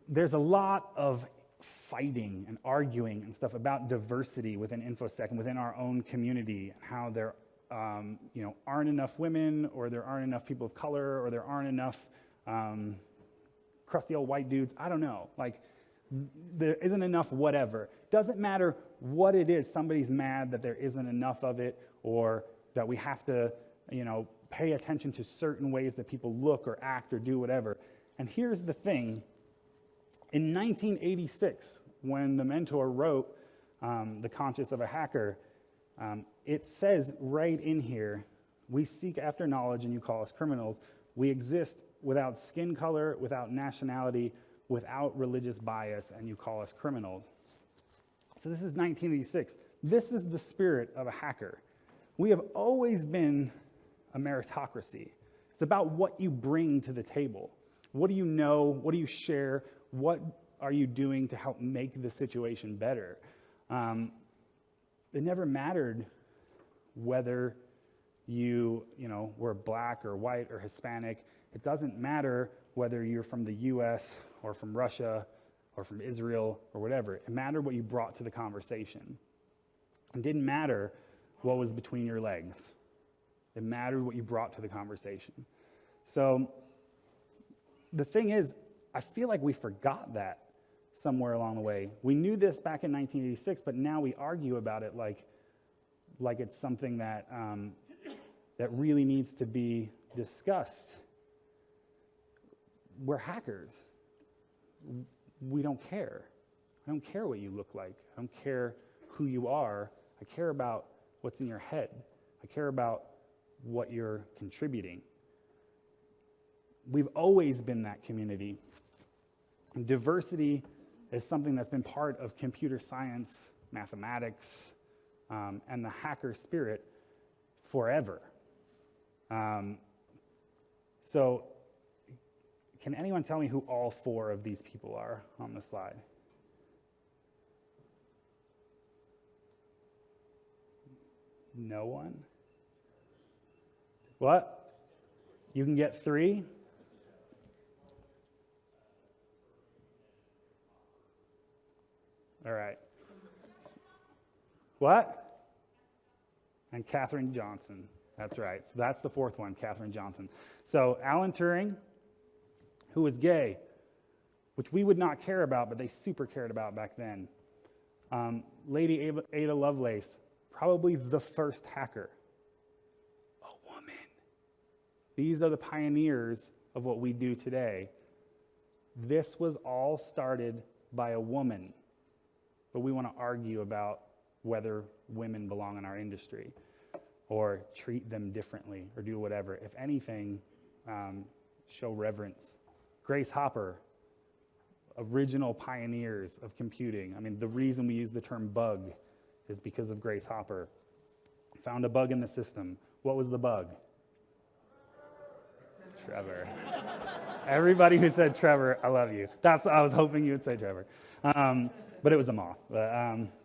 there's a lot of fighting and arguing and stuff about diversity within InfoSec and within our own community, how there aren't enough women, or there aren't enough people of color, or there aren't enough crusty old white dudes. I don't know. Like, there isn't enough whatever. Doesn't matter what it is. Somebody's mad that there isn't enough of it, or that we have to, pay attention to certain ways that people look or act or do whatever. And here's the thing. In 1986, when the mentor wrote The Conscience of a Hacker, it says right in here, we seek after knowledge and you call us criminals. We exist without skin color, without nationality, without religious bias, and you call us criminals. So this is 1986. This is the spirit of a hacker. We have always been a meritocracy. It's about what you bring to the table. What do you know? What do you share? What are you doing to help make the situation better? It never mattered whether you were black or white or Hispanic. It doesn't matter whether you're from the US or from Russia or from Israel or whatever. It mattered what you brought to the conversation. It didn't matter what was between your legs. It mattered what you brought to the conversation. So the thing is, I feel like we forgot that somewhere along the way. We knew this back in 1986, but now we argue about it like it's something that that really needs to be discussed. We're hackers. We don't care. I don't care what you look like. I don't care who you are. I care about what's in your head. I care about what you're contributing. We've always been that community. Diversity is something that's been part of computer science, mathematics, and the hacker spirit forever. So, can anyone tell me who all four of these people are on the slide? No one? What? You can get three? All right. What? And Katherine Johnson. That's right. So that's the fourth one, Katherine Johnson. So Alan Turing, who was gay, which we would not care about, but they super cared about back then. Lady Ada Lovelace, probably the first hacker. A woman. These are the pioneers of what we do today. This was all started by a woman, but we want to argue about whether women belong in our industry or treat them differently or do whatever. If anything, show reverence. Grace Hopper, original pioneers of computing. I mean, the reason we use the term bug is because of Grace Hopper. Found a bug in the system. What was the bug? Trevor. Everybody who said Trevor, I love you. I was hoping you would say Trevor. But it was a moth.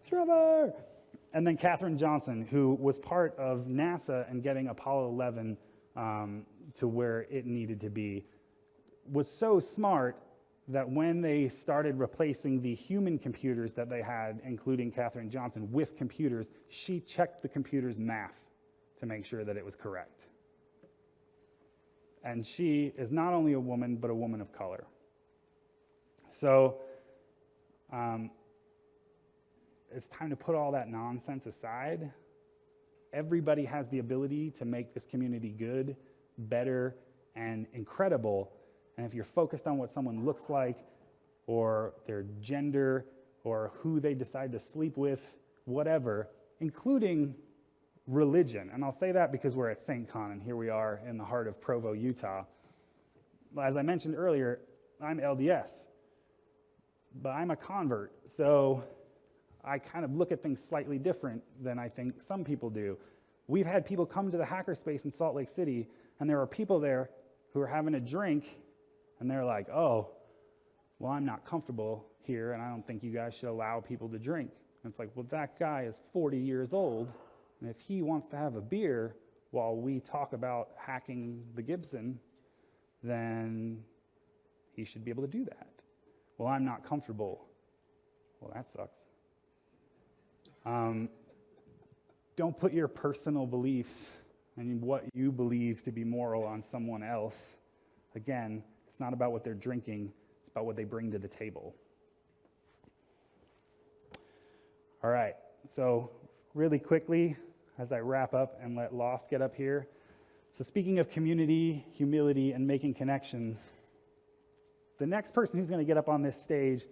Trevor! And then Katherine Johnson, who was part of NASA and getting Apollo 11 to where it needed to be, was so smart that when they started replacing the human computers that they had, including Katherine Johnson, with computers, she checked the computer's math to make sure that it was correct. And she is not only a woman, but a woman of color. So it's time to put all that nonsense aside. Everybody has the ability to make this community good, better, and incredible. And if you're focused on what someone looks like, or their gender, or who they decide to sleep with, whatever, including religion. And I'll say that because we're at St. Con, and here we are in the heart of Provo, Utah. As I mentioned earlier, I'm LDS, but I'm a convert, so I kind of look at things slightly different than I think some people do. We've had people come to the hackerspace in Salt Lake City, and there are people there who are having a drink, and they're like, oh, well, I'm not comfortable here, and I don't think you guys should allow people to drink. And it's like, well, that guy is 40 years old, and if he wants to have a beer while we talk about hacking the Gibson, then he should be able to do that. Well, I'm not comfortable. Well, that sucks. Don't put your personal beliefs and what you believe to be moral on someone else. Again, it's not about what they're drinking, it's about what they bring to the table. All right, so really quickly, as I wrap up and let Lost get up here. So speaking of community, humility, and making connections, the next person who's going to get up on this stage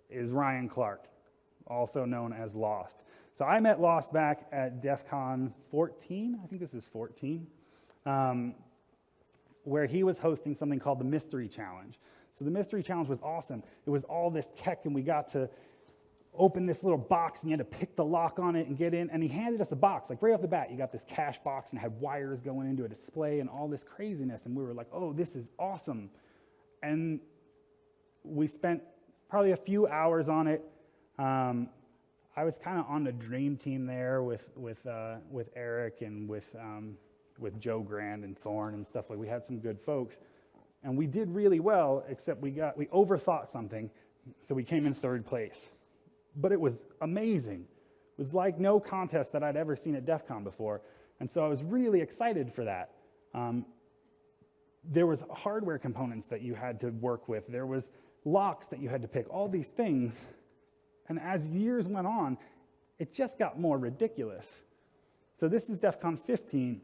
is Ryan Clark, also known as Lost. So I met Lost back at DEF CON 14, I think this is 14, where he was hosting something called the Mystery Challenge. So the Mystery Challenge was awesome. It was all this tech, and we got to open this little box, and you had to pick the lock on it and get in, and he handed us a box. Like right off the bat, you got this cash box and had wires going into a display and all this craziness, and we were like, oh, this is awesome. And we spent probably a few hours on it. I was kind of on the dream team there with Eric and with Joe Grand and Thorne and stuff. Like, we had some good folks, and we did really well, except we overthought something. So we came in third place. But it was amazing. It was like no contest that I'd ever seen at DEF CON before. And so I was really excited for that. There was hardware components that you had to work with. There was locks that you had to pick, all these things. And as years went on, it just got more ridiculous. So this is DEF CON 15.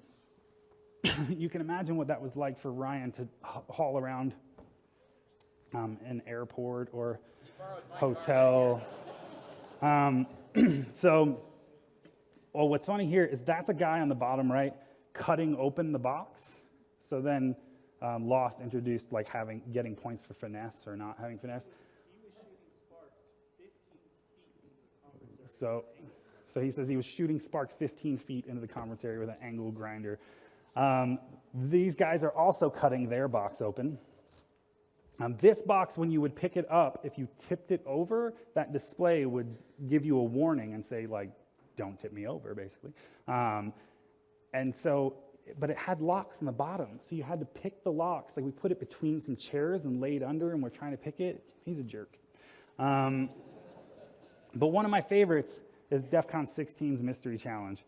You can imagine what that was like for Ryan to haul around an airport or hotel. What's funny here is that's a guy on the bottom right cutting open the box. So then Lost introduced like getting points for finesse or not having finesse. He was shooting sparks 15 feet into the conference area. So he says he was shooting sparks 15 feet into the conference area with an angle grinder. These guys are also cutting their box open. This box, when you would pick it up, if you tipped it over, that display would give you a warning and say, like, don't tip me over, basically. But it had locks on the bottom, so you had to pick the locks. Like, we put it between some chairs and laid under, and we're trying to pick it. He's a jerk. But one of my favorites is DEF CON 16's Mystery Challenge,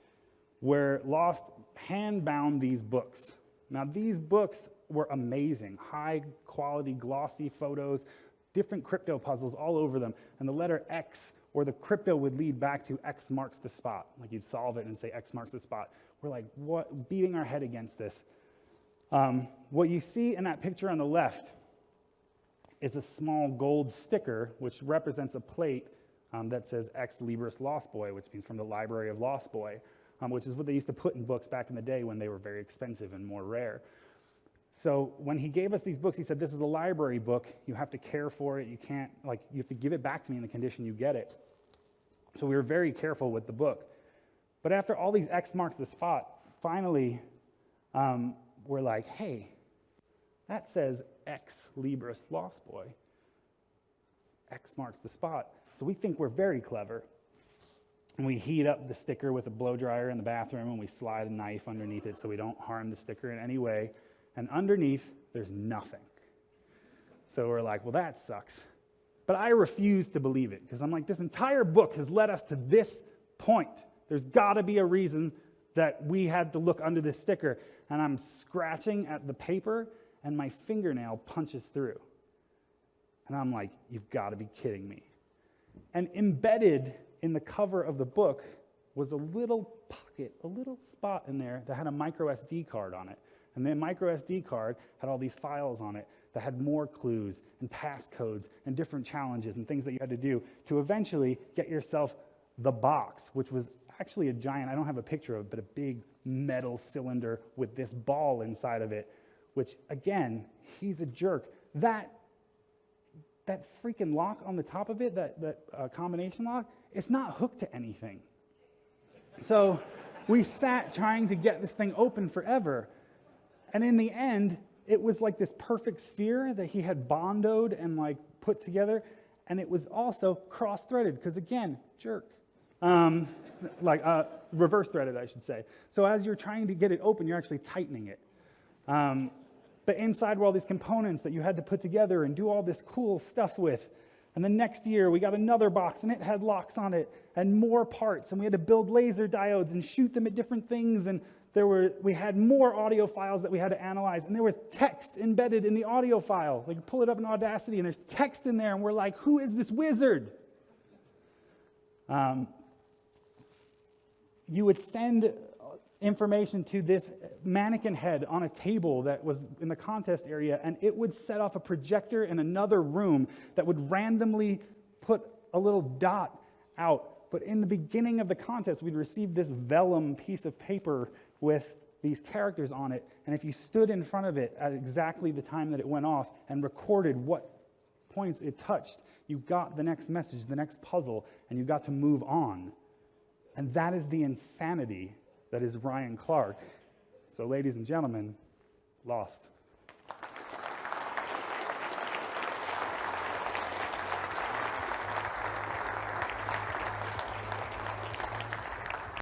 where Lost hand-bound these books. Now, these books were amazing. High-quality, glossy photos, different crypto puzzles all over them. And the letter X, or the crypto would lead back to X marks the spot. Like, you'd solve it and say X marks the spot. We're like, what? Beating our head against this. What you see in that picture on the left is a small gold sticker, which represents a plate that says Ex Libris Lost Boy, which means from the Library of Lost Boy, which is what they used to put in books back in the day when they were very expensive and more rare. So when he gave us these books, he said, this is a library book. You have to care for it. You can't, you have to give it back to me in the condition you get it. So we were very careful with the book. But after all these X marks the spot, finally, we're like, hey, that says Ex Libris Lost Boy. X marks the spot. So we think we're very clever. And we heat up the sticker with a blow dryer in the bathroom, and we slide a knife underneath it so we don't harm the sticker in any way. And underneath, there's nothing. So we're like, well, that sucks. But I refuse to believe it, because I'm like, this entire book has led us to this point. There's got to be a reason that we had to look under this sticker. And I'm scratching at the paper, and my fingernail punches through. And I'm like, you've got to be kidding me. And embedded in the cover of the book was a little pocket, a little spot in there that had a micro SD card on it. And the micro SD card had all these files on it that had more clues and passcodes and different challenges and things that you had to do to eventually get yourself the box, which was actually a giant, I don't have a picture of it, but a big metal cylinder with this ball inside of it, which, again, he's a jerk. That freaking lock on the top of it, that combination lock, it's not hooked to anything. So we sat trying to get this thing open forever. And in the end, it was like this perfect sphere that he had bondoed and put together. And it was also cross-threaded, because again, jerk. Reverse-threaded, I should say. So as you're trying to get it open, you're actually tightening it. But inside were all these components that you had to put together and do all this cool stuff with. And the next year, we got another box, and it had locks on it and more parts. And we had to build laser diodes and shoot them at different things. And we had more audio files that we had to analyze. And there was text embedded in the audio file. Like, you pull it up in Audacity, and there's text in there. And we're like, who is this wizard? You would send information to this mannequin head on a table that was in the contest area, and it would set off a projector in another room that would randomly put a little dot out. But in the beginning of the contest, we'd receive this vellum piece of paper with these characters on it, and if you stood in front of it at exactly the time that it went off and recorded what points it touched, you got the next message, the next puzzle, and you got to move on. And that is the insanity that is Ryan Clark. So, ladies and gentlemen, Lost.